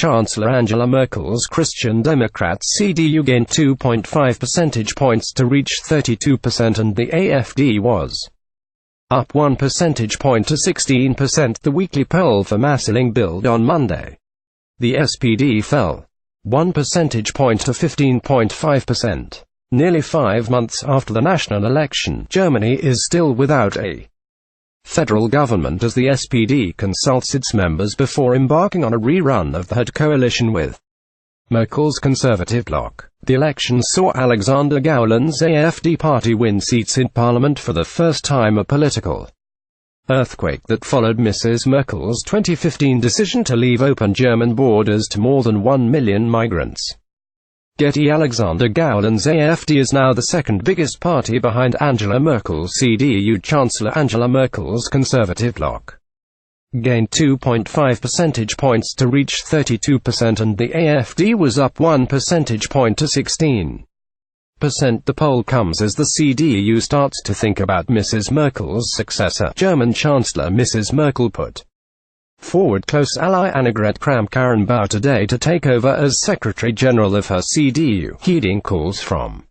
Chancellor Angela Merkel's Christian Democrat CDU gained 2.5 percentage points to reach 32%, and the AfD was up 1 percentage point to 16%. The weekly poll for mass-selling Bild on Monday. The SPD fell 1 percentage point to 15.5%. Nearly 5 months after the national election, Germany is still without a federal government as the SPD consults its members before embarking on a rerun of the herd coalition with Merkel's conservative bloc. The election saw Alexander Gaulands AfD party win seats in parliament for the first time, a political earthquake that followed Mrs Merkel's 2015 decision to leave open German borders to more than 1 million migrants. Getty. Alexander Gaulands AfD is now the second biggest party behind Angela Merkel's CDU. Chancellor Angela Merkel's conservative bloc gained 2.5 percentage points to reach 32%, and the AfD was up 1 percentage point to 16%. The poll comes as the CDU starts to think about Mrs Merkel's successor. German Chancellor Mrs Merkel put forward close ally Annegret Kramp-Karrenbauer today to take over as Secretary-General of her CDU, heeding calls from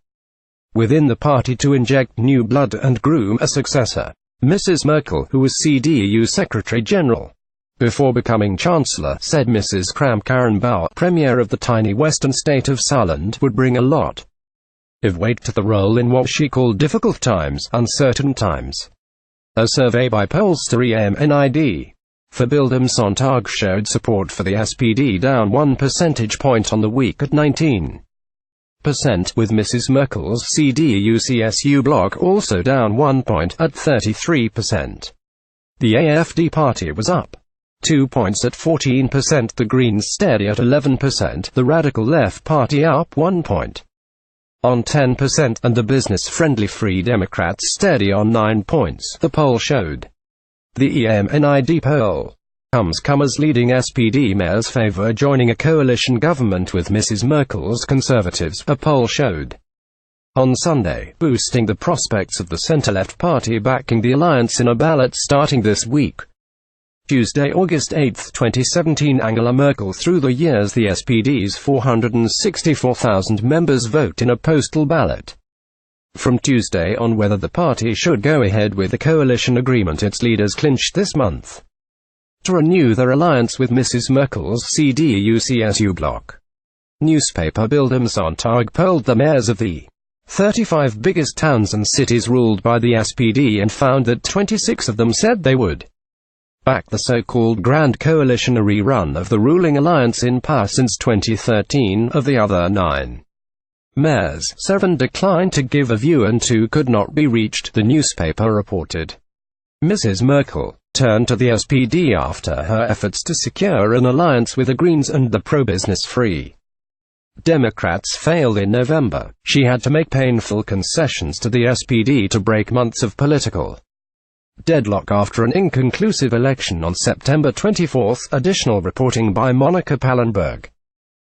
within the party to inject new blood and groom a successor. Mrs Merkel, who was CDU Secretary-General before becoming Chancellor, said Mrs Kramp-Karrenbauer, Premier of the tiny western state of Saarland, would bring a lot of weight to the role in what she called difficult times, uncertain times. A survey by pollster EMNID for Bild am Sonntag showed support for the SPD down 1 percentage point on the week at 19%, with Mrs Merkel's CDU-CSU bloc also down 1 point, at 33%. The AfD party was up 2 points at 14%, the Greens steady at 11%, the Radical Left Party up 1 point on 10%, and the business-friendly Free Democrats steady on 9 points, the poll showed. The EMNID poll comes as leading SPD mayors favor joining a coalition government with Mrs Merkel's Conservatives, a poll showed on Sunday, boosting the prospects of the centre-left party backing the alliance in a ballot starting this week. Tuesday, August 8, 2017. Angela Merkel. Through the years, the SPD's 464,000 members vote in a postal ballot from Tuesday on whether the party should go ahead with the coalition agreement its leaders clinched this month to renew their alliance with Mrs Merkel's CDU-CSU bloc. Newspaper Bild am Sonntag polled the mayors of the 35 biggest towns and cities ruled by the SPD and found that 26 of them said they would back the so-called Grand Coalition, a rerun of the ruling alliance in power since 2013. Of the other 9 mayors, 7 declined to give a view and 2 could not be reached, the newspaper reported. Mrs Merkel turned to the SPD after her efforts to secure an alliance with the Greens and the pro-business Free Democrats failed in November. She had to make painful concessions to the SPD to break months of political deadlock after an inconclusive election on September 24. Additional reporting by Monica Pallenberg.